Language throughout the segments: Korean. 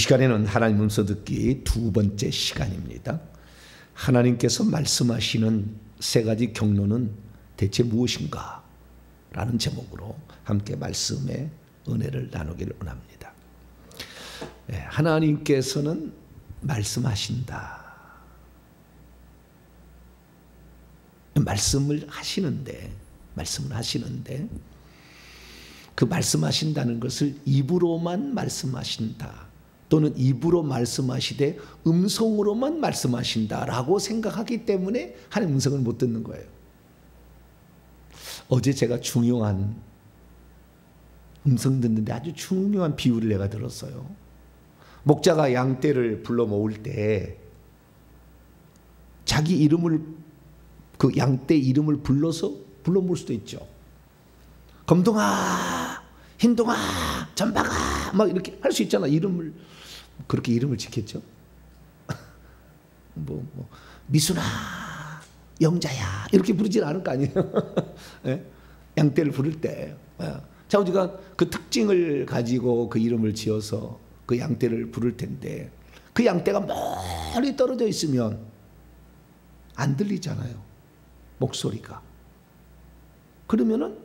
시간에는 하나님 음성 듣기 두 번째 시간입니다. 하나님께서 말씀하시는 세 가지 경로는 대체 무엇인가? 라는 제목으로 함께 말씀의 은혜를 나누기를 원합니다. 하나님께서는 말씀하신다. 말씀을 하시는데 그 말씀하신다는 것을 입으로만 말씀하신다, 또는 입으로 말씀하시되 음성으로만 말씀하신다라고 생각하기 때문에 하나님 음성을 못 듣는 거예요. 어제 제가 중요한 음성 듣는데 아주 중요한 비유를 내가 들었어요. 목자가 양떼를 불러 모을 때 자기 이름을, 그 양떼 이름을 불러 모을 수도 있죠. 검동아, 흰동아, 전박아 막 이렇게 할 수 있잖아. 그렇게 이름을 짓겠죠. 미순아, 영자야 이렇게 부르진 않을 거 아니에요. 네? 양떼를 부를 때. 자, 우리가 그 특징을 가지고 그 이름을 지어서 그 양떼를 부를 텐데, 그 양떼가 멀리 떨어져 있으면 안 들리잖아요, 목소리가. 그러면은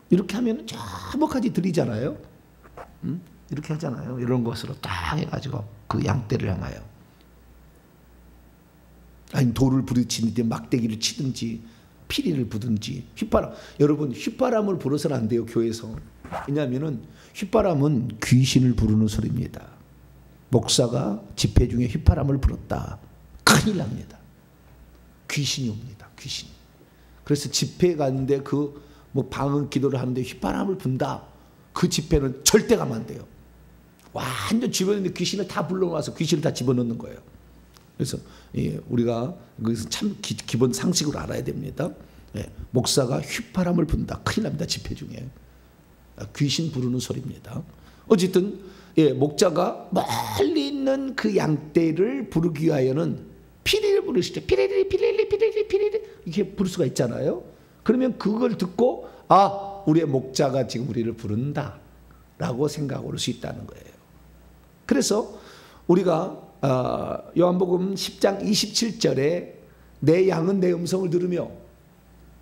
이렇게 하면 저까지 들리잖아요. 이렇게 하잖아요. 이런 것으로 딱 해가지고 그 양떼를 향하여, 아니 돌을 부딪히는지 막대기를 치든지 피리를 부든지 휘파람. 여러분, 휘파람을 불어서는 안 돼요, 교회에서. 왜냐하면 휘파람은 귀신을 부르는 소리입니다. 목사가 집회 중에 휘파람을 불었다, 큰일 납니다. 귀신이 옵니다, 귀신. 그래서 집회에 갔는데 방언 기도를 하는데 휘파람을 분다, 그 집회는 절대 가면 안 돼요. 완전 주변에 있는 귀신을 다 불러와서 귀신을 다 집어넣는 거예요. 그래서 우리가 그것은 참 기본 상식으로 알아야 됩니다. 목사가 휘파람을 분다, 큰일 납니다, 집회 중에. 귀신 부르는 소리입니다. 어쨌든 목자가 멀리 있는 그 양떼를 부르기 위하여는 피리를 부르시죠. 피리리 피리리 피리리 피리리 이렇게 부를 수가 있잖아요. 그러면 그걸 듣고 우리의 목자가 지금 우리를 부른다 라고 생각할 수 있다는 거예요. 그래서 우리가 요한복음 10장 27절에 내 양은 내 음성을 들으며,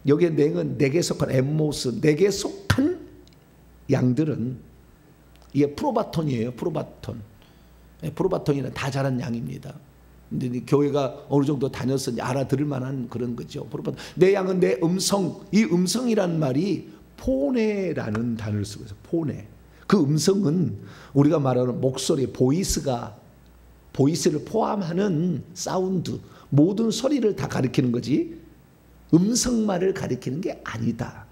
여기에 내는 내게 속한 엠모스, 내게 속한 양들은, 이게 프로바톤이에요. 프로바톤이란 다 자란 양입니다. 근데 교회가 어느 정도 다녀서 알아들을 만한 그런 거죠. 내 양은 내 음성, 이 음성이란 말이 포네라는 단어를 쓰고 있어요. 포네. 그 음성은 우리가 말하는 목소리, 보이스를 포함하는 사운드, 모든 소리를 다 가리키는 거지 음성만을 가리키는 게 아니다.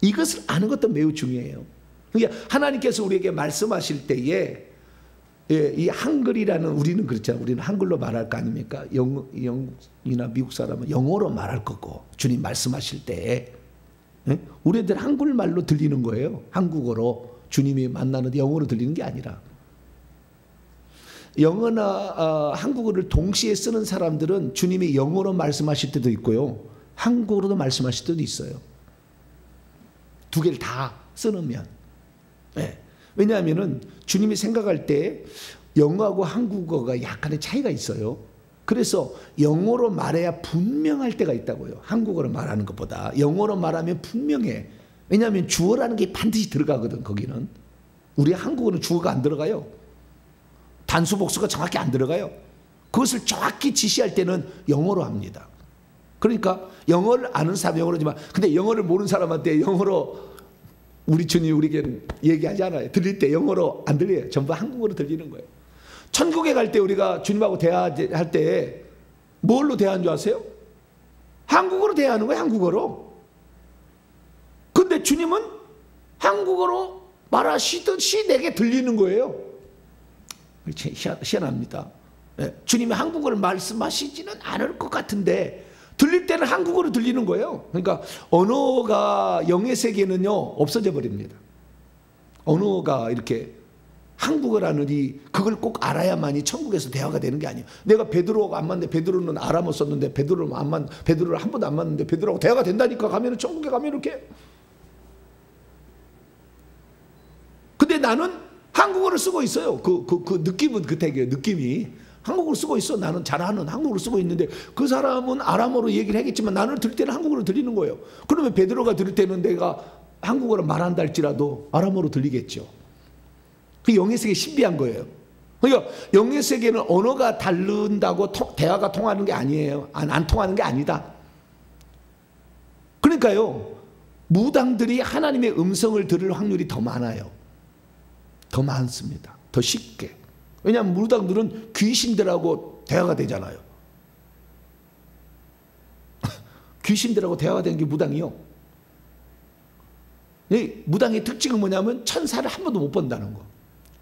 이것을 아는 것도 매우 중요해요. 그러니까 하나님께서 우리에게 말씀하실 때에 이 한글이라는, 우리는 그렇잖아요. 우리는 한글로 말할 거 아닙니까? 영이나 미국 사람은 영어로 말할 거고, 주님 말씀하실 때 우리들 한글말로 들리는 거예요. 한국어로 주님이 만나는데 영어로 들리는 게 아니라. 영어나 한국어를 동시에 쓰는 사람들은 주님이 영어로 말씀하실 때도 있고요, 한국어로도 말씀하실 때도 있어요. 두 개를 다 써놓으면. 왜냐하면 주님이 생각할 때 영어하고 한국어가 약간의 차이가 있어요. 그래서 영어로 말해야 분명할 때가 있다고요. 한국어로 말하는 것보다 영어로 말하면 분명해. 왜냐하면 주어라는 게 반드시 들어가거든. 거기는. 우리 한국어는 주어가 안 들어가요. 단수 복수가 정확히 안 들어가요. 그것을 정확히 지시할 때는 영어로 합니다. 그러니까 영어를 아는 사람 영어로 하지만, 근데 영어를 모르는 사람한테 영어로 우리 주님 우리에게 얘기하잖아요. 들릴 때 영어로 안 들려요. 전부 한국어로 들리는 거예요. 천국에 갈 때 우리가 주님하고 대화할 때 뭘로 대화하는 줄 아세요? 한국어로 대화하는 거예요. 한국어로. 근데 주님은 한국어로 말하시듯이 내게 들리는 거예요. 희한합니다. 주님이 한국어를 말씀하시지는 않을 것 같은데 들릴 때는 한국어로 들리는 거예요. 그러니까 언어가 영의 세계는요 없어져 버립니다. 언어가 이렇게 한국어라는 그걸 꼭 알아야만이 천국에서 대화가 되는 게 아니에요. 내가 베드로가 안 맞는데, 베드로는 아람어 썼는데 베드로를 한 번도 안 맞는데 베드로하고 대화가 된다니까. 가면은 천국에 가면 이렇게 나는 한국어를 쓰고 있어요. 그 느낌은 그때요. 느낌이. 한국어를 쓰고 있어. 나는 잘하는 한국어를 쓰고 있는데 그 사람은 아람어로 얘기를 하겠지만 나는 들을 때는 한국어로 들리는 거예요. 그러면 베드로가 들을 때는 내가 한국어로 말한다 할지라도 아람어로 들리겠죠. 그 영의 세계 신비한 거예요. 그러니까 영의 세계는 언어가 다른다고 대화가 통하는 게 아니에요. 안 통하는 게 아니다. 그러니까요, 무당들이 하나님의 음성을 들을 확률이 더 많아요. 더 많습니다. 더 쉽게. 왜냐하면 무당들은 귀신들하고 대화가 되잖아요. 귀신들하고 대화가 되는 게 무당이요. 이 무당의 특징은 뭐냐면 천사를 한 번도 못 본다는 거.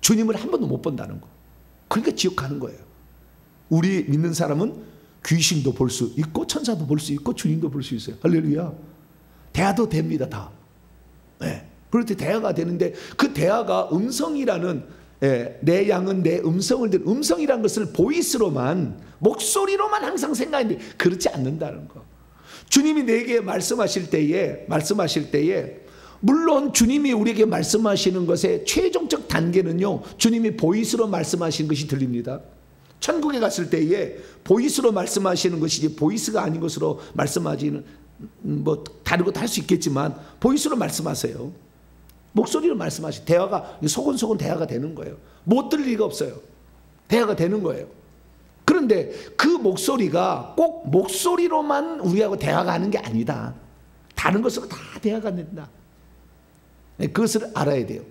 주님을 한 번도 못 본다는 거. 그러니까 지옥 가는 거예요. 우리 믿는 사람은 귀신도 볼 수 있고 천사도 볼 수 있고 주님도 볼 수 있어요. 할렐루야. 대화도 됩니다. 다. 네. 그럴 때 대화가 되는데 그 대화가 음성이라는, 내 양은 내 음성을 듣는, 음성이라는 것을 보이스로만, 목소리로만 항상 생각하는데 그렇지 않는다는 거. 주님이 내게 말씀하실 때에 물론 주님이 우리에게 말씀하시는 것의 최종적 단계는요, 주님이 보이스로 말씀하시는 것이 들립니다. 천국에 갔을 때에 보이스로 말씀하시는 것이지 보이스가 아닌 것으로 말씀하지는, 뭐 다른 것도 할 수 있겠지만 보이스로 말씀하세요. 목소리로 말씀하시. 대화가 소곤소곤 대화가 되는 거예요. 못 들을 리가 없어요. 대화가 되는 거예요. 그런데 그 목소리가 꼭 목소리로만 우리하고 대화가 하는 게 아니다. 다른 것으로 다 대화가 된다. 그것을 알아야 돼요.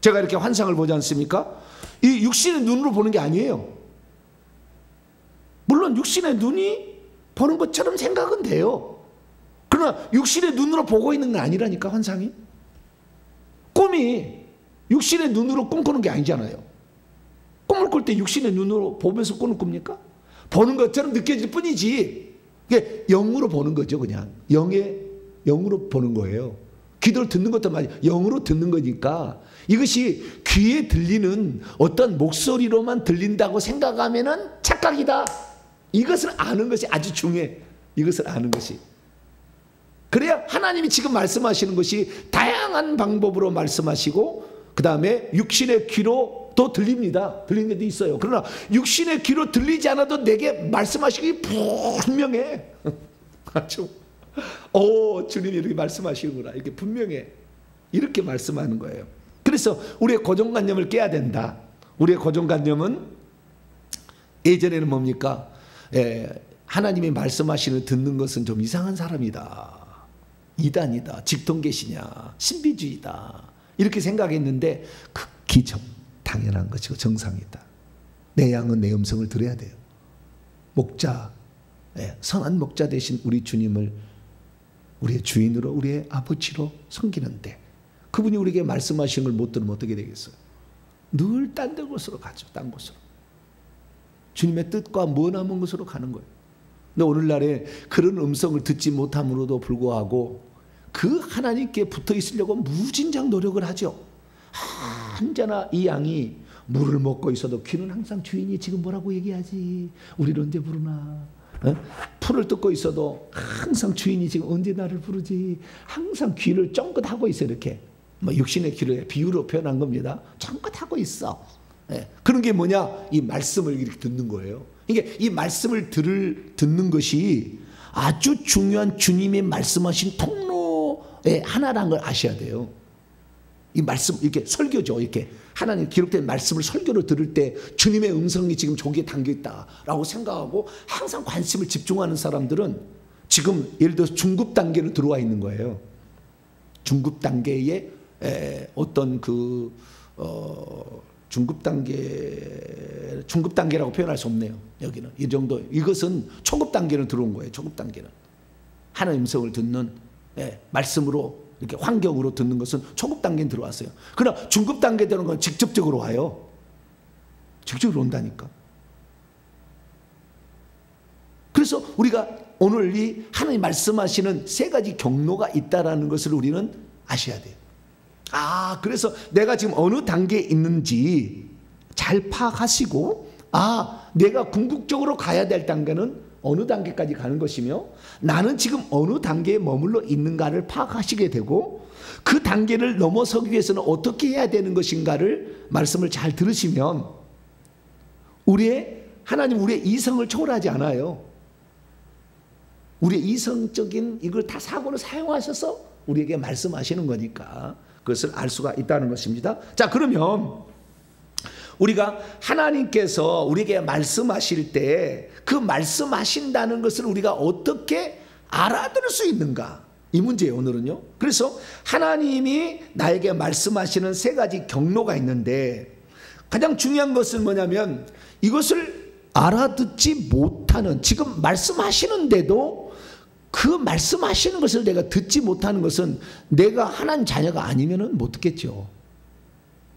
제가 이렇게 환상을 보지 않습니까? 이 육신의 눈으로 보는 게 아니에요. 물론 육신의 눈이 보는 것처럼 생각은 돼요. 그러나 육신의 눈으로 보고 있는 건 아니라니까, 환상이. 꿈이 육신의 눈으로 꿈꾸는 게 아니잖아요. 꿈을 꿀 때 육신의 눈으로 보면서 꾸는 꿈입니까? 보는 것처럼 느껴질 뿐이지. 이게 영으로 보는 거죠, 그냥. 영으로 보는 거예요. 기도를 듣는 것도 마찬가지. 영으로 듣는 거니까 이것이 귀에 들리는 어떤 목소리로만 들린다고 생각하면은 착각이다. 이것을 아는 것이 아주 중요해. 이것을 아는 것이. 그래야 하나님이 지금 말씀하시는 것이 다양한 방법으로 말씀하시고, 그 다음에 육신의 귀로 또 들립니다. 들리는 데도 있어요. 그러나 육신의 귀로 들리지 않아도 내게 말씀하시기 분명해. 아주 주님이 이렇게 말씀하시는구나. 이렇게 분명해. 이렇게 말씀하는 거예요. 그래서 우리의 고정관념을 깨야 된다. 우리의 고정관념은 예전에는 뭡니까? 하나님이 말씀하시는 듣는 것은 좀 이상한 사람이다. 이단이다. 직통계시냐. 신비주의다. 이렇게 생각했는데 극히 당연한 것이고 정상이다. 내 양은 내 음성을 들어야 돼요. 목자, 선한 목자 되신 우리 주님을 우리의 주인으로, 우리의 아버지로 섬기는데 그분이 우리에게 말씀하시는 걸 못 들으면 어떻게 되겠어요? 늘 딴 곳으로 가죠. 딴 곳으로. 주님의 뜻과 머나먼 곳으로 가는 거예요. 근데 오늘날에 그런 음성을 듣지 못함으로도 불구하고 그 하나님께 붙어 있으려고 무진장 노력을 하죠. 언제나 이 양이 물을 먹고 있어도 귀는 항상 주인이 지금 뭐라고 얘기하지? 우리를 언제 부르나? 풀을 뜯고 있어도 항상 주인이 지금 언제 나를 부르지? 항상 귀를 쫑긋하고 있어. 이렇게 육신의 귀를 비유로 표현한 겁니다. 쫑긋하고 있어. 그런 게 뭐냐? 이 말씀을 이렇게 듣는 거예요. 이게 이 말씀을 듣는 것이 아주 중요한 주님의 말씀하신 통로의 하나라는 걸 아셔야 돼요. 이 말씀, 이렇게 설교죠. 이렇게 하나님 기록된 말씀을 설교로 들을 때 주님의 음성이 지금 저기에 담겨 있다라고 생각하고 항상 관심을 집중하는 사람들은 지금 예를 들어서 중급 단계로 들어와 있는 거예요. 중급 단계에 어떤 중급 단계라고 표현할 수 없네요. 여기는 이 정도. 이것은 초급 단계로 들어온 거예요. 초급 단계는 하나님 음성을 듣는, 말씀으로 이렇게 환경으로 듣는 것은 초급 단계에 들어왔어요. 그러나 중급 단계 되는 건 직접적으로 와요. 직접적으로 온다니까. 그래서 우리가 오늘 이 하나님 말씀하시는 세 가지 경로가 있다라는 것을 우리는 아셔야 돼요. 그래서 내가 지금 어느 단계에 있는지 잘 파악하시고, 내가 궁극적으로 가야 될 단계는 어느 단계까지 가는 것이며 나는 지금 어느 단계에 머물러 있는가를 파악하시게 되고 그 단계를 넘어서기 위해서는 어떻게 해야 되는 것인가를 말씀을 잘 들으시면 하나님 우리의 이성을 초월하지 않아요. 우리의 이성적인 이걸 다 사고를 사용하셔서 우리에게 말씀하시는 거니까 그것을 알 수가 있다는 것입니다. 자, 그러면 우리가 하나님께서 우리에게 말씀하실 때 그 말씀하신다는 것을 우리가 어떻게 알아들을 수 있는가? 이 문제예요, 오늘은요. 그래서 하나님이 나에게 말씀하시는 세 가지 경로가 있는데 가장 중요한 것은 뭐냐면 이것을 알아듣지 못하는, 지금 말씀하시는데도 그 말씀하시는 것을 내가 듣지 못하는 것은 내가 하나님 자녀가 아니면 못 듣겠죠.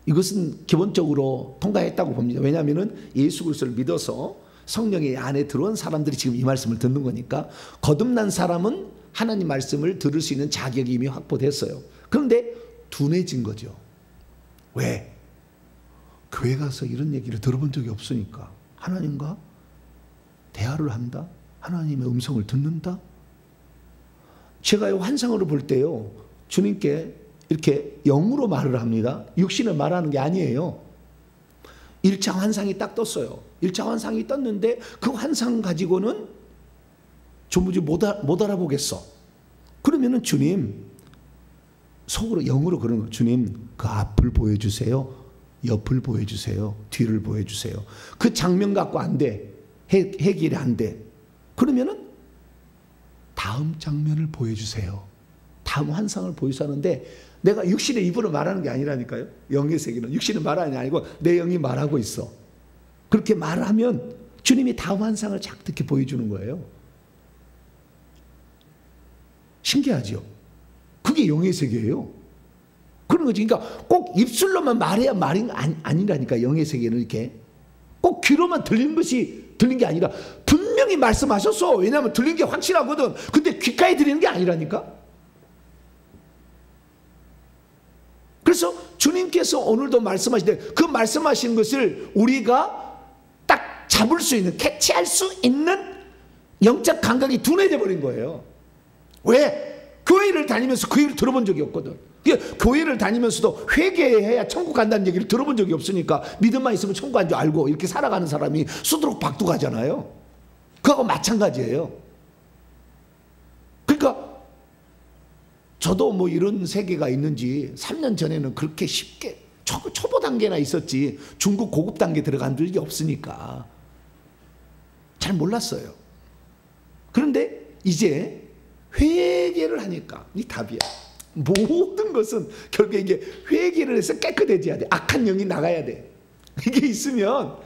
이것은 기본적으로 통과했다고 봅니다. 왜냐하면 예수 그리스도를 믿어서 성령의 안에 들어온 사람들이 지금 이 말씀을 듣는 거니까 거듭난 사람은 하나님 말씀을 들을 수 있는 자격이 이미 확보됐어요. 그런데 둔해진 거죠. 왜? 교회 가서 이런 얘기를 들어본 적이 없으니까. 하나님과 대화를 한다? 하나님의 음성을 듣는다? 제가 환상으로 볼 때요, 주님께 이렇게 영으로 말을 합니다. 육신을 말하는 게 아니에요. 1차 환상이 딱 떴어요. 1차 환상이 떴는데 그 환상 가지고는 전부지 못 알아보겠어. 그러면은 주님, 속으로 영으로 그러는 거예요. 주님, 그 앞을 보여주세요. 옆을 보여주세요. 뒤를 보여주세요. 그 장면 갖고 안 돼. 해결이 안 돼. 그러면은 다음 장면을 보여주세요. 다음 환상을 보여주세요 하는데 내가 육신의 입으로 말하는 게 아니라니까요. 영의 세계는 육신의 말하는 게 아니고 내 영이 말하고 있어. 그렇게 말하면 주님이 다음 환상을 작게 보여주는 거예요. 신기하죠? 그게 영의 세계예요. 그런 거지. 그러니까 꼭 입술로만 말해야 말이 아니라니까. 영의 세계는 이렇게 꼭 귀로만 들리는 것이 들린 게 아니라 분명히 말씀하셨어. 왜냐하면 들린 게 확실하거든. 근데 귓가에 들리는 게 아니라니까. 그래서 주님께서 오늘도 말씀하시는데 그 말씀하신 것을 우리가 딱 잡을 수 있는, 캐치할 수 있는 영적 감각이 둔해져 버린 거예요. 왜? 교회를 다니면서 그 얘기를 들어본 적이 없거든. 교회를 다니면서도 회개해야 천국 간다는 얘기를 들어본 적이 없으니까 믿음만 있으면 천국 간 줄 알고 이렇게 살아가는 사람이 수두룩 박두가잖아요. 그거하고 마찬가지예요. 그러니까 저도 뭐 이런 세계가 있는지 3년 전에는 그렇게 쉽게 초보 단계나 있었지 중급 고급 단계 들어간 적이 없으니까 잘 몰랐어요. 그런데 이제 회개를 하니까 이 답이야. 모든 것은 결국에 이게 회개를 해서 깨끗해져야 돼. 악한 영이 나가야 돼. 이게 있으면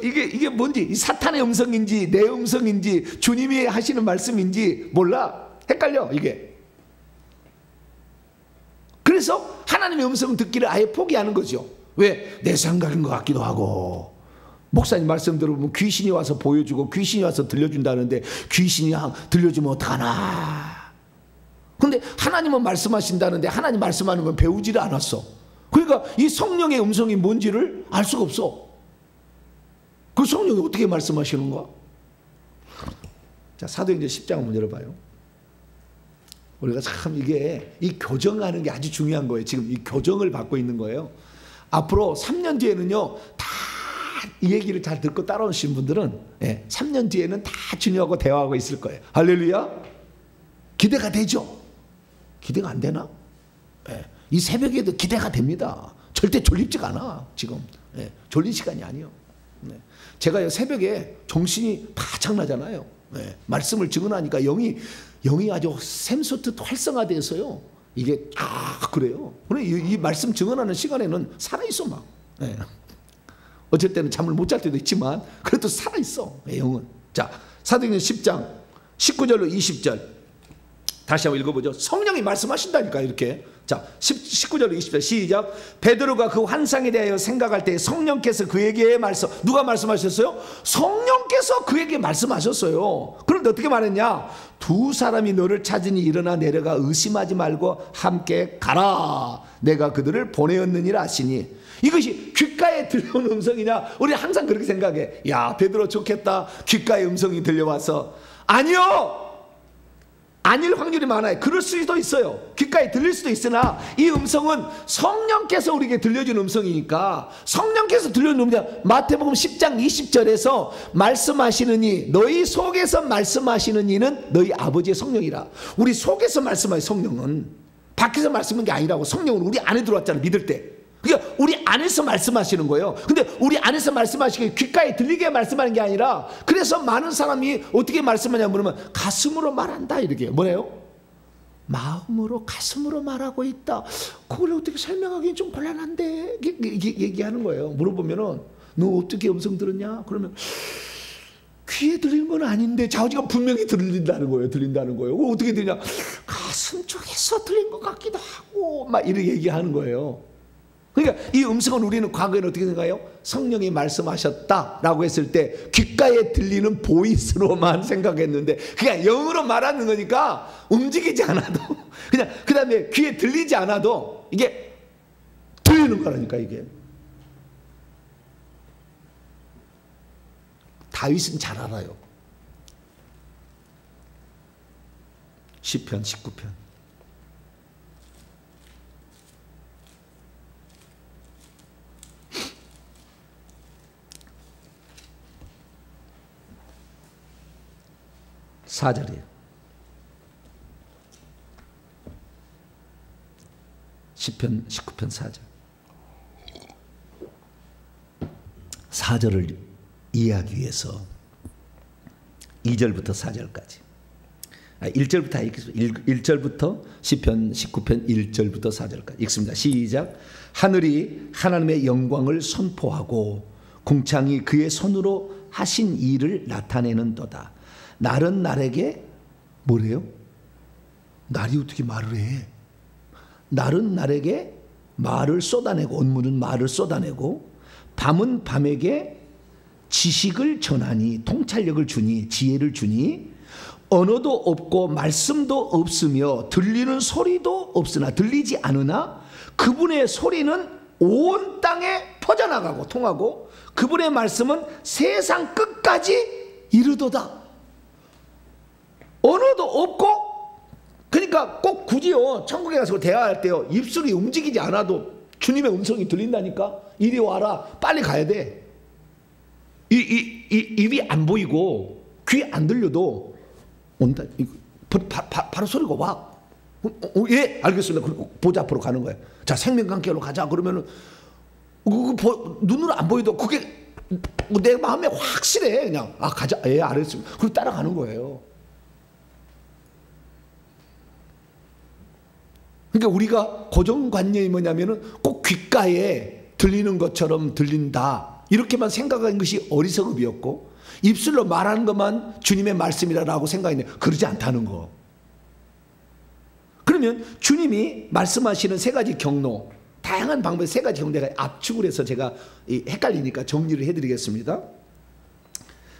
이게 뭔지, 이 사탄의 음성인지 내 음성인지 주님이 하시는 말씀인지 몰라. 헷갈려 이게. 그래서 하나님의 음성 듣기를 아예 포기하는 거죠. 왜? 내 생각인 것 같기도 하고. 목사님 말씀 들어보면 귀신이 와서 보여주고 귀신이 와서 들려준다는데 귀신이 들려주면 어떡하나. 근데 하나님은 말씀하신다는데 하나님 말씀하는 건 배우지를 않았어. 그러니까 이 성령의 음성이 뭔지를 알 수가 없어. 그 성령이 어떻게 말씀하시는가? 자, 사도행전 10장 한번 열어봐요. 우리가 참 이게 이 교정하는 게 아주 중요한 거예요. 지금 이 교정을 받고 있는 거예요. 앞으로 3년 뒤에는요, 다 이 얘기를 잘 듣고 따라오신 분들은 3년 뒤에는 다 주님하고 대화하고 있을 거예요. 할렐루야. 기대가 되죠? 기대가 안 되나? 이 새벽에도 기대가 됩니다. 절대 졸립지가 않아. 지금 졸린 시간이 아니에요. 제가 새벽에 정신이 바짝 나잖아요. 말씀을 증언하니까 영이 아주 샘솟듯 활성화돼서요. 이게 그래요. 그래 이 말씀 증언하는 시간에는 살아있어 막. 어쩔 때는 잠을 못 잘 때도 있지만 그래도 살아있어 영은. 자, 사도행전 10장 19절로 20절 다시 한번 읽어보죠. 성령이 말씀하신다니까 이렇게. 자 19절 20절 시작. 베드로가 그 환상에 대하여 생각할 때 성령께서 그에게 누가 말씀하셨어요? 성령께서 그에게 말씀하셨어요. 그런데 어떻게 말했냐? 두 사람이 너를 찾으니 일어나 내려가 의심하지 말고 함께 가라. 내가 그들을 보내었느니라 하시니. 이것이 귓가에 들려온 음성이냐? 우리 항상 그렇게 생각해. 야 베드로 좋겠다. 귓가에 음성이 들려와서. 아니요, 아닐 확률이 많아요. 그럴 수도 있어요. 귓가에 들릴 수도 있으나 이 음성은 성령께서 우리에게 들려준 음성이니까. 성령께서 들려준 음성, 마태복음 10장 20절에서 말씀하시는 이, 너희 속에서 말씀하시는 이는 너희 아버지의 성령이라. 우리 속에서 말씀하는 성령은 밖에서 말씀하는 게 아니라고. 성령은 우리 안에 들어왔잖아요, 믿을 때. 그러니까 우리 안에서 말씀하시는 거예요. 근데 우리 안에서 말씀하시기 귓가에 들리게 말씀하는 게 아니라, 그래서 많은 사람이 어떻게 말씀하냐 물으면 가슴으로 말한다 이렇게. 뭐래요? 마음으로 가슴으로 말하고 있다. 그걸 어떻게 설명하기는 좀 곤란한데 얘기하는 거예요. 물어보면은 너 어떻게 음성 들었냐? 그러면 귀에 들리는 건 아닌데 좌우지가 분명히 들린다는 거예요. 들린다는 거예요. 어떻게 들리냐? 가슴 쪽에서 들린 것 같기도 하고 막 이렇게 얘기하는 거예요. 그러니까 이 음성은 우리는 과거에는 어떻게 생각해요? 성령이 말씀하셨다라고 했을 때 귓가에 들리는 보이스로만 생각했는데, 그냥 영으로 말하는 거니까 움직이지 않아도 그냥, 그 다음에 귀에 들리지 않아도 이게 들리는 거라니까. 이게 다윗은 잘 알아요. 시편 19편 사절이에요. 시편 19편 4절. 4절을 이해하기 위해서 2절부터 4절까지 1절부터 시편 19편 1절부터 4절까지 읽습니다. 시작. 하늘이 하나님의 영광을 선포하고 궁창이 그의 손으로 하신 일을 나타내는도다. 날은 날에게 뭐래요? 날이 어떻게 말을 해? 날은 날에게 말을 쏟아내고, 언문은 말을 쏟아내고, 밤은 밤에게 지식을 전하니, 통찰력을 주니, 지혜를 주니, 언어도 없고 말씀도 없으며 들리는 소리도 없으나, 들리지 않으나 그분의 소리는 온 땅에 퍼져나가고 통하고 그분의 말씀은 세상 끝까지 이르도다. 언어도 없고, 그러니까 꼭 굳이요 천국에 가서 대화할 때요 입술이 움직이지 않아도 주님의 음성이 들린다니까. 이리 와라, 빨리 가야 돼. 입이 안 보이고 귀 안 들려도 온다. 바로 소리가 와. 예, 알겠습니다. 그리고 보좌 앞으로 가는 거예요. 자, 생명강길로 가자. 그러면은 눈으로 안 보여도 그게 내 마음에 확실해. 그냥 가자. 예, 알겠습니다. 그리고 따라가는 거예요. 그러니까 우리가 고정관념이 뭐냐면은 꼭 귓가에 들리는 것처럼 들린다, 이렇게만 생각한 것이 어리석음이었고, 입술로 말하는 것만 주님의 말씀이라고 생각했는데 그러지 않다는 거. 그러면 주님이 말씀하시는 세 가지 경로, 다양한 방법의 세 가지 경로가 압축을 해서 제가 헷갈리니까 정리를 해드리겠습니다.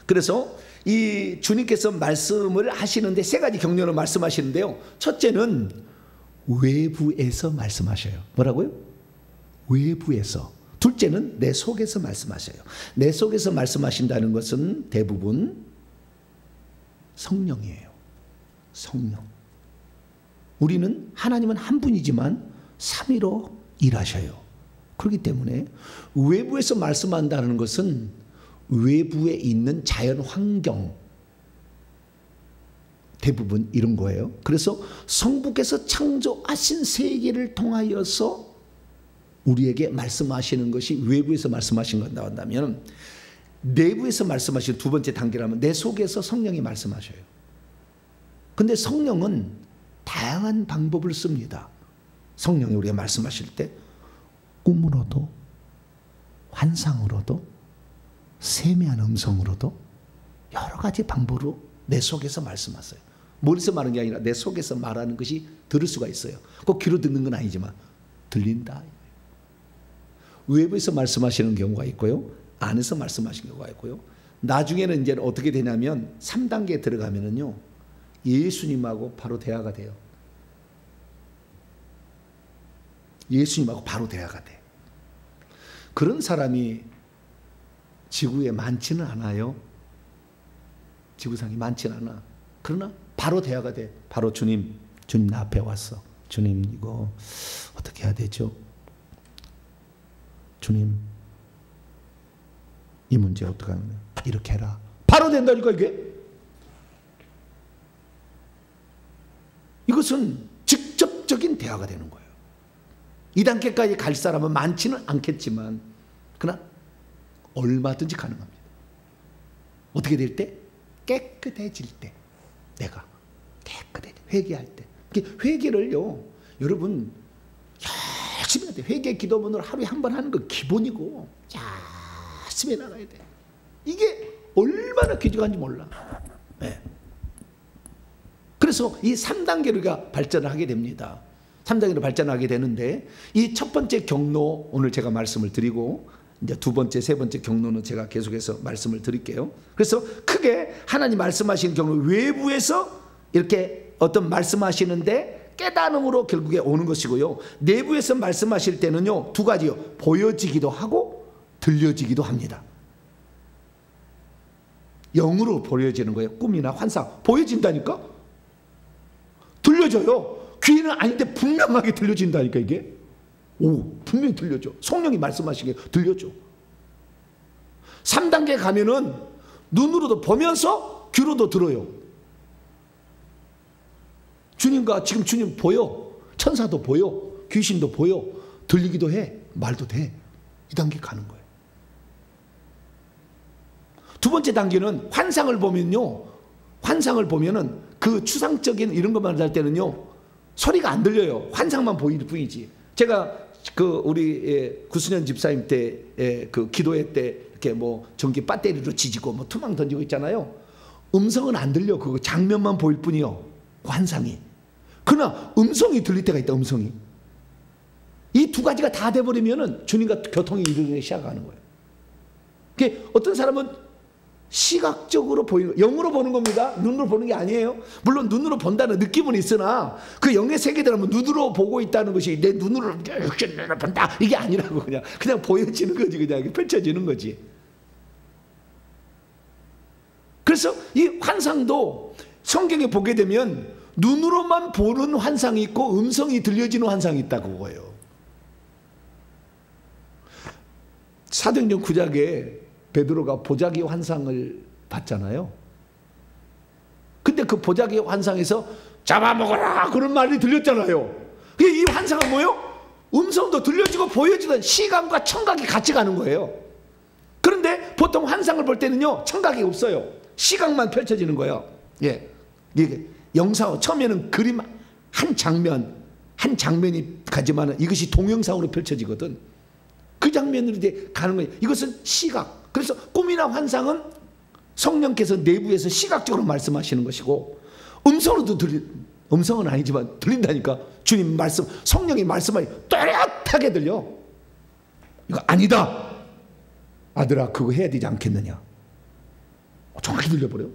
그래서 이 주님께서 말씀을 하시는데 세 가지 경로로 말씀하시는데요. 첫째는 외부에서 말씀하셔요. 뭐라고요? 외부에서. 둘째는 내 속에서 말씀하셔요. 내 속에서 말씀하신다는 것은 대부분 성령이에요. 성령. 우리는, 하나님은 한 분이지만 삼위로 일하셔요. 그렇기 때문에 외부에서 말씀한다는 것은 외부에 있는 자연 환경, 대부분 이런 거예요. 그래서 성부께서 창조하신 세계를 통하여서 우리에게 말씀하시는 것이 외부에서 말씀하신 것 나온다면, 내부에서 말씀하시는 두 번째 단계라면 내 속에서 성령이 말씀하셔요. 근데 성령은 다양한 방법을 씁니다. 성령이 우리가 말씀하실 때 꿈으로도, 환상으로도, 세미한 음성으로도, 여러 가지 방법으로 내 속에서 말씀하세요. 머리에서 말하는 게 아니라 내 속에서 말하는 것이 들을 수가 있어요. 꼭 귀로 듣는 건 아니지만 들린다. 외부에서 말씀하시는 경우가 있고요, 안에서 말씀하시는 경우가 있고요. 나중에는 이제 어떻게 되냐면 3단계에 들어가면은요, 예수님하고 바로 대화가 돼요. 예수님하고 바로 대화가 돼. 그런 사람이 지구에 많지는 않아요. 지구상에 많지는 않아. 그러나 바로 대화가 돼. 바로 주님 나 앞에 왔어. 주님, 이거 어떻게 해야 되죠? 주님, 이 문제 어떻게 하면 이렇게 해라. 바로 된다니까 이게. 이것은 직접적인 대화가 되는 거예요. 이 단계까지 갈 사람은 많지는 않겠지만 그러나 얼마든지 가능합니다. 어떻게 될 때? 깨끗해질 때. 내가 깨끗해져. 회개할 때. 회개를요, 여러분 열심히 해야 돼. 회개 기도문을 하루에 한 번 하는 거 기본이고 열심히 해나가야 돼. 이게 얼마나 귀중한지 몰라. 네. 그래서 이 3단계로 우리가 발전을 하게 됩니다. 3단계로 발전하게 되는데, 이 첫 번째 경로 오늘 제가 말씀을 드리고, 이제 두 번째, 세 번째 경로는 제가 계속해서 말씀을 드릴게요. 그래서 크게 하나님 말씀하시는 경로, 외부에서 이렇게 어떤 말씀하시는데 깨달음으로 결국에 오는 것이고요, 내부에서 말씀하실 때는요, 두 가지요. 보여지기도 하고 들려지기도 합니다. 영으로 보여지는 거예요. 꿈이나 환상. 보여진다니까? 들려져요. 귀는 아닌데 분명하게 들려진다니까 이게. 오, 분명히 들려져. 성령이 말씀하시게 들려줘. 3단계 가면은 눈으로도 보면서 귀로도 들어요. 주님과 지금 주님 보여. 천사도 보여. 귀신도 보여. 들리기도 해. 말도 돼. 이 단계 가는 거예요. 두 번째 단계는 환상을 보면요, 환상을 보면은 그 추상적인 이런 것만 할 때는요, 소리가 안 들려요. 환상만 보일 뿐이지. 제가 그 우리 구순현 집사님 때 그 기도회 때 이렇게 뭐 전기 배터리로 지지고 뭐 투망 던지고 있잖아요. 음성은 안 들려. 그거 장면만 보일 뿐이요, 환상이. 그러나 음성이 들릴 때가 있다. 음성이. 이 두 가지가 다 돼버리면은 주님과 교통이 이루어지기 시작하는 거예요. 그게 어떤 사람은 시각적으로 보이는, 영으로 보는 겁니다. 눈으로 보는 게 아니에요. 물론 눈으로 본다는 느낌은 있으나 그 영의 세계들은 눈으로 보고 있다는 것이 내 눈으로 본다 이게 아니라고. 그냥 보여지는 거지. 그냥 펼쳐지는 거지. 그래서 이 환상도 성경에 보게 되면 눈으로만 보는 환상이 있고 음성이 들려지는 환상이 있다고 그거예요. 사도행전 9장에 베드로가 보자기 환상을 봤잖아요. 근데 그 보자기 환상에서 잡아먹어라 그런 말이 들렸잖아요. 이 환상은 뭐예요? 음성도 들려지고 보여지던 시감과 청각이 같이 가는 거예요. 그런데 보통 환상을 볼 때는요, 청각이 없어요. 시각만 펼쳐지는 거예요. 예, 이게 영상, 처음에는 그림 한 장면이 가지만 이것이 동영상으로 펼쳐지거든. 그 장면으로 이제 가는 거예요. 이것은 시각. 그래서 꿈이나 환상은 성령께서 내부에서 시각적으로 말씀하시는 것이고, 음성으로도 음성은 아니지만 들린다니까. 주님 말씀, 성령의 말씀이 또렷하게 들려. 이거 아니다. 아들아, 그거 해야 되지 않겠느냐. 정확히 들려버려.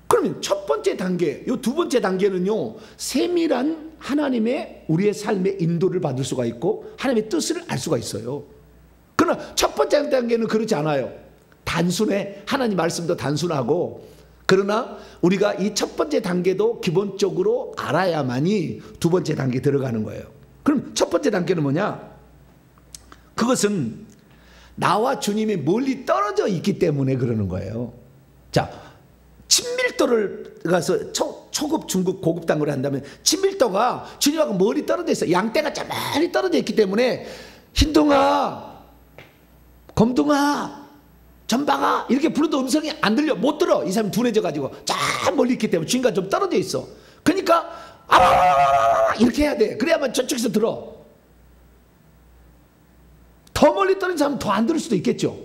그러면 첫 번째 단계, 이 두 번째 단계는요, 세밀한 하나님의 우리의 삶의 인도를 받을 수가 있고 하나님의 뜻을 알 수가 있어요. 그러나 첫 번째 단계는 그렇지 않아요. 단순해. 하나님 말씀도 단순하고, 그러나 우리가 이 첫 번째 단계도 기본적으로 알아야만이 두 번째 단계에 들어가는 거예요. 그럼 첫 번째 단계는 뭐냐? 그것은 나와 주님이 멀리 떨어져 있기 때문에 그러는 거예요. 자, 친밀도를 가서 초급, 중급, 고급 단계를 한다면 친밀도가 주님하고 멀리 떨어져 있어. 양떼가 저 멀리 떨어져 있기 때문에 흰둥아, 검둥아, 전방아 이렇게 불러도 음성이 안 들려. 못 들어. 이 사람이 둔해져 가지고 저 멀리 있기 때문에 주님과 좀 떨어져 있어. 그러니까 아 이렇게 해야 돼. 그래야만 저쪽에서 들어. 더 멀리 떨어진 사람은 더 안 들을 수도 있겠죠.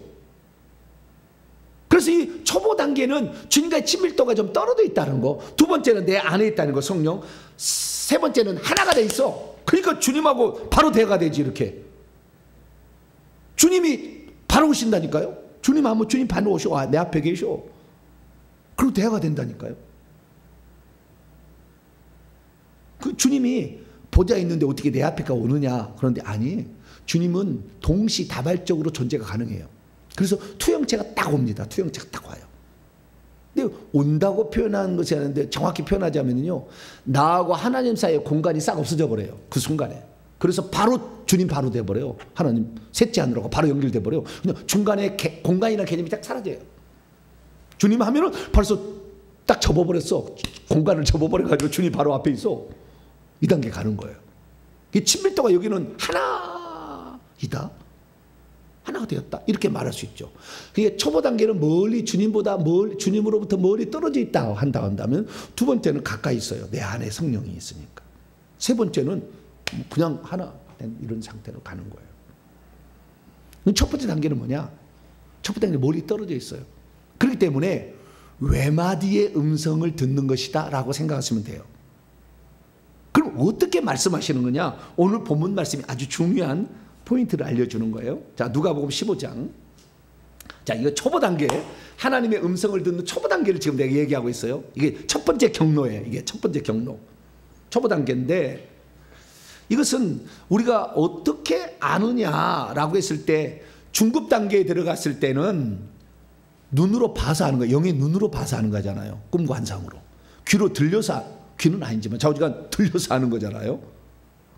그래서 이 초보 단계는 주님과의 친밀도가 좀 떨어져 있다는 거. 두 번째는 내 안에 있다는 거, 성령. 세 번째는 하나가 돼 있어. 그러니까 주님하고 바로 대화가 되지, 이렇게. 주님이 바로 오신다니까요. 주님 하면 주님 바로 오셔. 내 앞에 계셔. 그리고 대화가 된다니까요. 그 주님이 보좌에 있는데 어떻게 내 앞에가 오느냐. 그런데 아니, 주님은 동시다발적으로 존재가 가능해요. 그래서 투영체가 딱 옵니다. 투영체가 딱 와요. 근데 온다고 표현하는 것이 아닌데 정확히 표현하자면요, 나하고 하나님 사이의 공간이 싹 없어져 버려요. 그 순간에. 그래서 바로 주님 바로 돼버려요. 하나님 셋째 하느라고 바로 연결돼 버려요. 그냥 중간에 공간이나 개념이 딱 사라져요. 주님 하면은 벌써 딱 접어버렸어. 공간을 접어버려가지고 주님 바로 앞에 있어. 이 단계 가는 거예요. 이 친밀도가 여기는 하나이다. 하나가 되었다. 이렇게 말할 수 있죠. 그게 초보 단계는 멀리 주님으로부터 멀리 떨어져 있다 한다면, 두 번째는 가까이 있어요. 내 안에 성령이 있으니까. 세 번째는 그냥 하나 된 이런 상태로 가는 거예요. 첫 번째 단계는 뭐냐? 첫 번째 단계는 멀리 떨어져 있어요. 그렇기 때문에 외마디의 음성을 듣는 것이다 라고 생각하시면 돼요. 그럼 어떻게 말씀하시는 거냐? 오늘 본문 말씀이 아주 중요한 포인트를 알려주는 거예요. 자, 누가복음 15장. 자, 이거 초보 단계, 하나님의 음성을 듣는 초보 단계를 지금 내가 얘기하고 있어요. 이게 첫 번째 경로예요. 이게 첫 번째 경로. 초보 단계인데, 이것은 우리가 어떻게 아느냐라고 했을 때, 중급 단계에 들어갔을 때는 눈으로 봐서 하는 거예요. 영의 눈으로 봐서 하는 거잖아요. 꿈과 환상으로. 귀로 들려서, 귀는 아니지만 좌우지간 들려서 하는 거잖아요.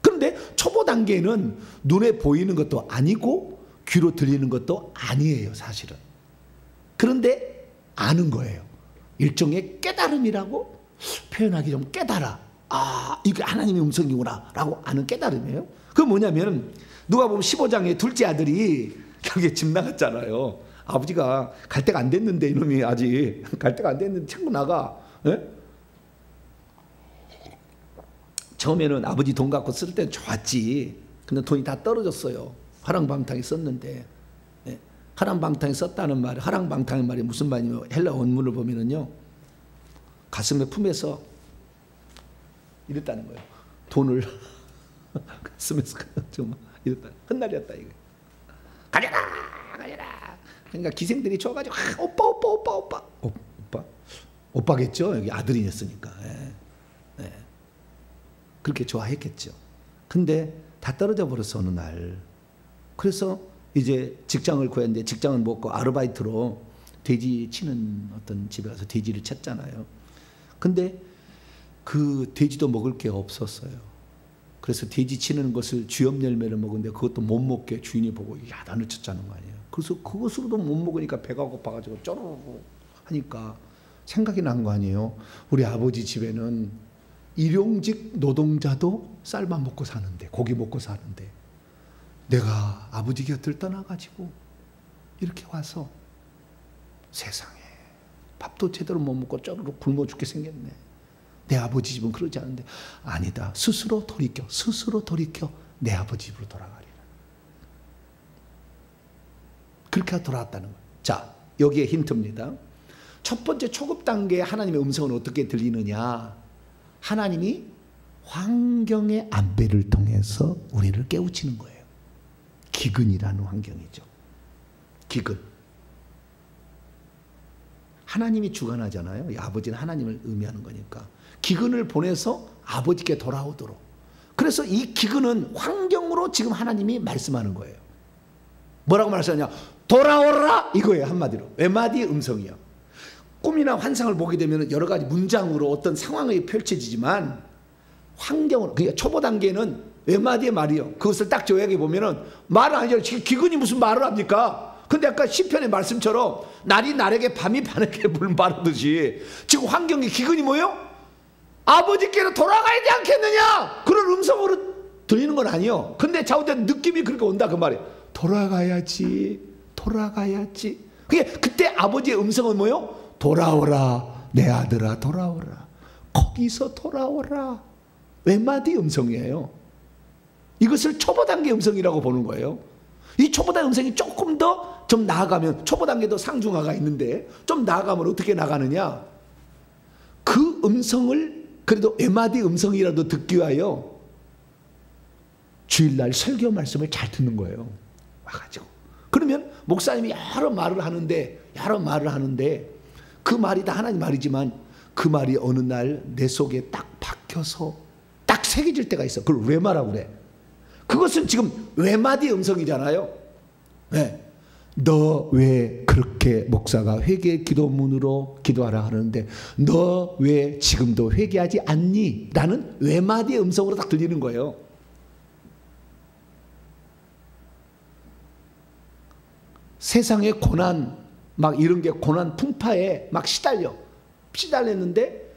그런데 초보 단계는 눈에 보이는 것도 아니고 귀로 들리는 것도 아니에요, 사실은. 그런데 아는 거예요. 일종의 깨달음이라고 표현하기 좀 깨달아. 아, 이게 하나님의 음성이구나 라고 아는 깨달음이에요. 그게 뭐냐면, 누가 보면 15장에 둘째 아들이 여기에 집 나갔잖아요. 아버지가 갈 때가 안 됐는데, 이놈이 아직 갈 때가 안 됐는데 자꾸 나가. 예? 처음에는 아버지 돈 갖고 쓸 때는 좋았지. 근데 돈이 다 떨어졌어요. 화랑방탕에 썼는데. 예. 화랑방탕에 썼다는 말, 화랑방탕의 말이 무슨 말이냐면, 헬라 원문을 보면은요, 가슴에 품에서 이랬다는 거예요. 돈을 가슴에서 좀 이랬다. 헛날렸다 이거. 가져라, 가져라. 그러니까 기생들이 줘가지고 오빠겠죠. 여기 아들이었으니까. 예. 예. 그렇게 좋아했겠죠. 근데 다 떨어져 버렸어, 어느 날. 그래서 이제 직장을 구했는데, 직장을 못 구하고 아르바이트로 돼지 치는 어떤 집에 가서 돼지를 쳤잖아요. 근데 그 돼지도 먹을 게 없었어요. 그래서 돼지 치는 것을 쥐염 열매를 먹었는데 그것도 못 먹게 주인이 보고 야단을 쳤자는 거 아니에요. 그래서 그것으로도 못 먹으니까 배가 고파가지고 쪼르르 하니까 생각이 난 거 아니에요. 우리 아버지 집에는 일용직 노동자도 쌀만 먹고 사는데, 고기 먹고 사는데, 내가 아버지 곁을 떠나가지고 이렇게 와서 세상에 밥도 제대로 못 먹고 쪼르르 굶어 죽게 생겼네. 내 아버지 집은 그러지 않은데, 아니다. 스스로 돌이켜 내 아버지 집으로 돌아가리라. 그렇게 돌아왔다는 거예요. 자, 여기에 힌트입니다. 첫 번째 초급 단계의 하나님의 음성은 어떻게 들리느냐? 하나님이 환경의 안배를 통해서 우리를 깨우치는 거예요. 기근이라는 환경이죠. 기근. 하나님이 주관하잖아요. 아버지는 하나님을 의미하는 거니까. 기근을 보내서 아버지께 돌아오도록. 그래서 이 기근은 환경으로 지금 하나님이 말씀하는 거예요. 뭐라고 말씀하냐? 돌아오라! 이거예요, 한마디로. 외마디의 음성이요. 꿈이나 환상을 보게 되면 여러 가지 문장으로 어떤 상황이 펼쳐지지만, 환경으로, 그러니까 초보 단계는 외마디의 말이요. 그것을 딱 조약해 보면은 말은 아니죠. 기근이 무슨 말을 합니까? 근데 아까 시편의 말씀처럼 날이 날에게 밤이 밤에게 물 마르듯이 지금 환경의 기근이 뭐예요? 아버지께로 돌아가야 되지 않겠느냐? 그런 음성으로 들리는 건 아니에요. 근데 자우된 느낌이 그렇게 온다 그 말이에요. 돌아가야지. 그때 아버지의 음성은 뭐예요? 돌아오라 내 아들아 돌아오라. 거기서 돌아오라. 외마디 음성이에요. 이것을 초보 단계 음성이라고 보는 거예요. 이 초보 단계 음성이 조금 더 좀 나아가면 초보 단계도 상중하가 있는데 좀 나아가면 어떻게 나가느냐? 그 음성을 그래도 외마디 음성이라도 듣기 위하여 주일날 설교 말씀을 잘 듣는 거예요. 와가지고. 그러면 목사님이 여러 말을 하는데 그 말이 다 하나님 말이지만 그 말이 어느 날 내 속에 딱 박혀서 딱 새겨질 때가 있어. 그걸 왜 말하고 그래? 그것은 지금 외마디 음성이잖아요. 네. 너 왜 그렇게 목사가 회개 기도문으로 기도하라 하는데 너 왜 지금도 회개하지 않니? 라는 외마디 음성으로 딱 들리는 거예요. 세상의 고난 막 이런 게 고난 풍파에 막 시달렸는데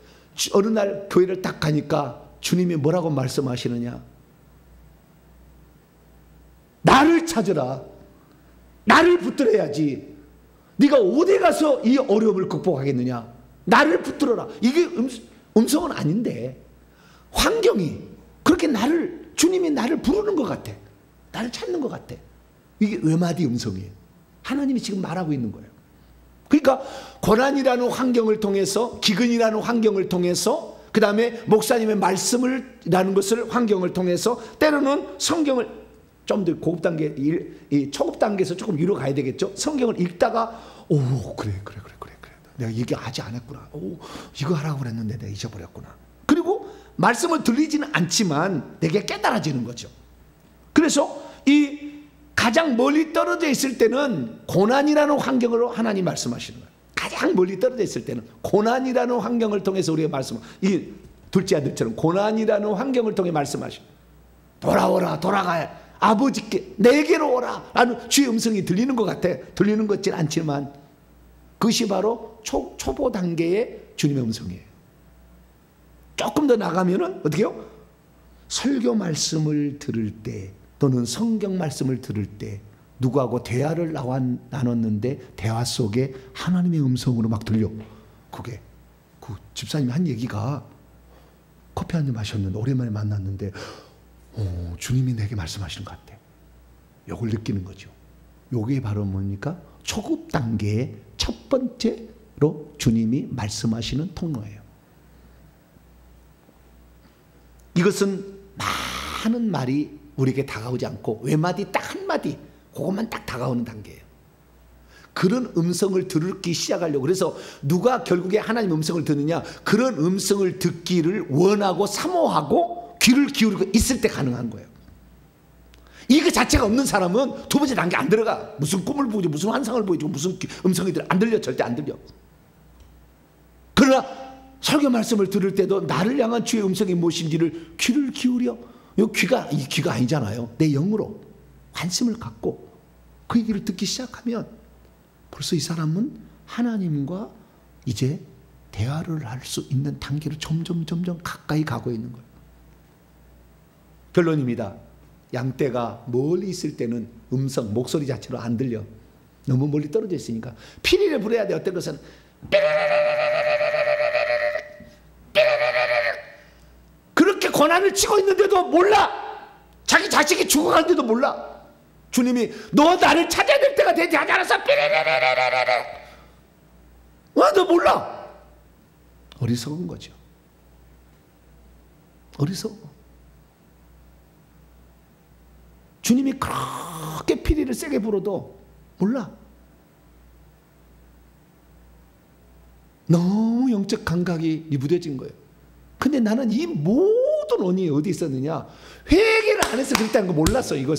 어느 날 교회를 딱 가니까 주님이 뭐라고 말씀하시느냐? 나를 찾으라. 나를 붙들어야지. 네가 어디 가서 이 어려움을 극복하겠느냐? 나를 붙들어라. 이게 음성은 아닌데 환경이 그렇게 주님이 나를 부르는 것 같아. 나를 찾는 것 같아. 이게 외마디 음성이에요. 하나님이 지금 말하고 있는 거예요. 그러니까 고난이라는 환경을 통해서, 기근이라는 환경을 통해서, 그 다음에 목사님의 말씀이라는 것을 환경을 통해서, 때로는 성경을 좀 더 고급 단계, 초급 단계에서 조금 위로 가야 되겠죠. 성경을 읽다가 그래. 내가 얘기 아직 안 했구나. 이거 하라고 그랬는데 내가 잊어버렸구나. 그리고 말씀을 들리지는 않지만 내게 깨달아지는 거죠. 그래서 이 가장 멀리 떨어져 있을 때는 고난이라는 환경으로 하나님 말씀하시는 거예요. 가장 멀리 떨어져 있을 때는 고난이라는 환경을 통해서 우리가 이 둘째 아들처럼 고난이라는 환경을 통해 말씀하시는 돌아오라, 돌아가야 아버지께 내게로 오라 라는 주의 음성이 들리는 것 같아. 들리는 것 같지는 않지만 그것이 바로 초보 단계의 주님의 음성이에요. 조금 더 나가면은 어떻게 해요? 설교 말씀을 들을 때 또는 성경 말씀을 들을 때 누구하고 대화를 나눴는데 대화 속에 하나님의 음성으로 막 들려. 그게 그 집사님이 한 얘기가 커피 한 잔 마셨는데 오랜만에 만났는데 주님이 내게 말씀하시는 것 같아. 이걸 느끼는 거죠. 이게 바로 뭡니까? 초급 단계의 첫 번째로 주님이 말씀하시는 통로예요. 이것은 많은 말이 우리에게 다가오지 않고 외마디 딱 한마디 그것만 딱 다가오는 단계예요. 그런 음성을 들기 시작하려고. 그래서 누가 결국에 하나님 음성을 듣느냐? 그런 음성을 듣기를 원하고 사모하고 귀를 기울이고 있을 때 가능한 거예요. 이거 자체가 없는 사람은 두 번째 단계 안 들어가. 무슨 꿈을 보지, 무슨 환상을 보이지, 무슨 음성이 안 들려. 절대 안 들려. 그러나 설교 말씀을 들을 때도 나를 향한 주의 음성이 무엇인지를 귀를 기울여. 이 귀가 아니잖아요. 내 영으로 관심을 갖고 그 얘기를 듣기 시작하면 벌써 이 사람은 하나님과 이제 대화를 할 수 있는 단계로 점점 가까이 가고 있는 거예요. 결론입니다. 양떼가 멀리 있을 때는 목소리 자체로 안 들려. 너무 멀리 떨어져 있으니까 피리를 부려야 돼. 어떤 것은 그렇게 고난을 치고 있는데도 몰라. 자기 자식이 죽어가는데도 몰라. 주님이 너 나를 찾아야 될 때가 되지 않았어. 너 몰라. 어리석은 거죠. 어리석어. 주님이 그렇게 피리를 세게 불어도 몰라. 너무 영적 감각이 무뎌진 거예요. 근데 나는 이 모든 원인이 어디 있었느냐? 회개를 안 해서 그랬다는 거 몰랐어. 이걸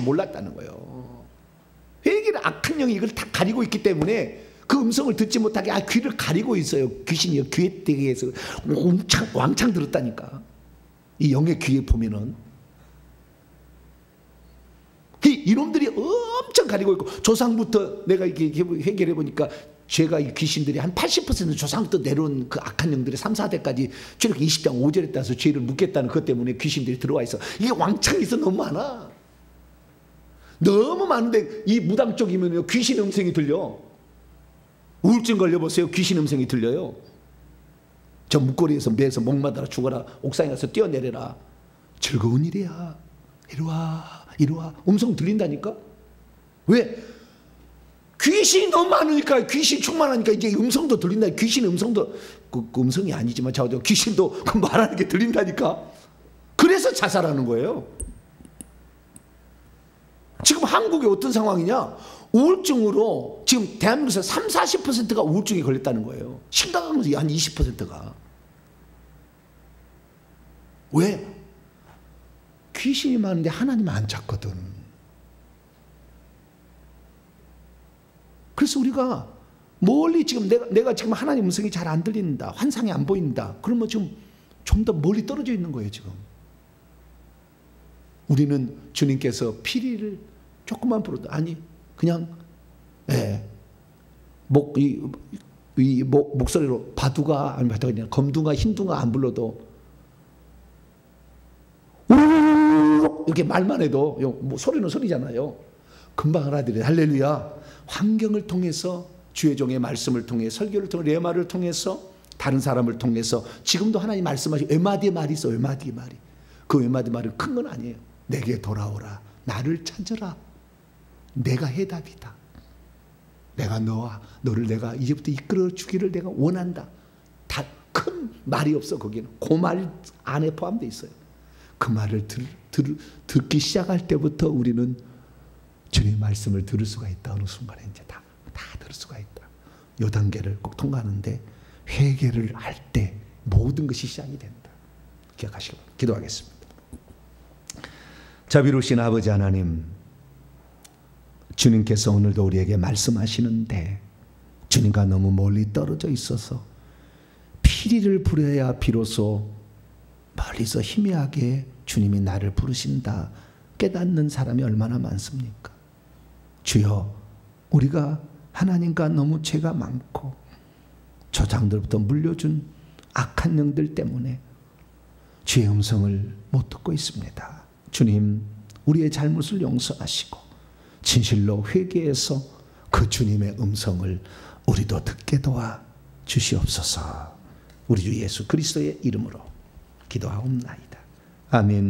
몰랐다는 거예요. 회개를 악한 영이 이걸 다 가리고 있기 때문에 그 음성을 듣지 못하게 귀를 가리고 있어요. 귀신이 귀에 대해서 왕창 들었다니까. 이 영의 귀에 보면은 이놈들이 엄청 가리고 있고 조상부터 내가 이렇게 해결해 보니까 죄가 이 귀신들이 한 80% 조상부터 내려온 그 악한 영들이 3, 4대까지 출애굽기 20장 5절에 따라서 죄를 묻겠다는 것 때문에 귀신들이 들어와 있어. 이게 왕창 있어. 너무 많아. 너무 많은데 이 무당 쪽이면 귀신 음성이 들려. 우울증 걸려보세요. 귀신 음성이 들려요. 저 문고리에서 매에서 목마다라 죽어라. 옥상에 가서 뛰어내려라. 즐거운 일이야. 이리와. 음성 들린다니까? 왜? 귀신이 너무 많으니까, 귀신 충만하니까 이제 음성도 들린다. 귀신의 음성도, 그 음성이 아니지만 귀신도 그 말하는 게 들린다니까. 그래서 자살하는 거예요. 지금 한국이 어떤 상황이냐? 우울증으로 지금 대한민국에서 30~40%가 우울증에 걸렸다는 거예요. 심각한 것이 한 20%가. 왜? 귀신이 많은데 하나님 안 찾거든. 그래서 우리가 멀리 지금 내가 지금 하나님 음성이 잘 안 들린다, 환상이 안 보인다, 그러면 지금 좀 더 멀리 떨어져 있는 거예요. 지금 우리는 주님께서 피리를 조금만 불어도, 아니 그냥 목소리로 바두가, 아니 바두가 아니라 검둥아 흰둥아 안 불러도 이렇게 말만 해도 뭐 소리는 소리잖아요. 금방 알아들어요. 할렐루야. 환경을 통해서, 주의 종의 말씀을 통해, 설교를 통해, 레마를 통해서, 다른 사람을 통해서 지금도 하나님 말씀하시고 외마디의 말이 있어. 외마디의 말이. 그 외마디의 말은 큰 건 아니에요. 내게 돌아오라. 나를 찾으라. 내가 해답이다. 내가 너를 내가 이제부터 이끌어 주기를 내가 원한다. 다 큰 말이 없어. 거기는 그 말 안에 포함되어 있어요. 그 말을 듣기 시작할 때부터 우리는 주님의 말씀을 들을 수가 있다. 어느 순간에 이제 다 들을 수가 있다. 이 단계를 꼭 통과하는데, 회개를 할 때 모든 것이 시작이 된다. 기억하시고 기도하겠습니다. 자비로우신 아버지 하나님, 주님께서 오늘도 우리에게 말씀하시는데 주님과 너무 멀리 떨어져 있어서 피리를 부려야 비로소 멀리서 희미하게 주님이 나를 부르신다 깨닫는 사람이 얼마나 많습니까? 주여, 우리가 하나님과 너무 죄가 많고 조상들부터 물려준 악한 영들 때문에 주의 음성을 못 듣고 있습니다. 주님, 우리의 잘못을 용서하시고 진실로 회개해서 그 주님의 음성을 우리도 듣게 도와 주시옵소서. 우리 주 예수 그리스도의 이름으로 기도하옵나이다. 아멘.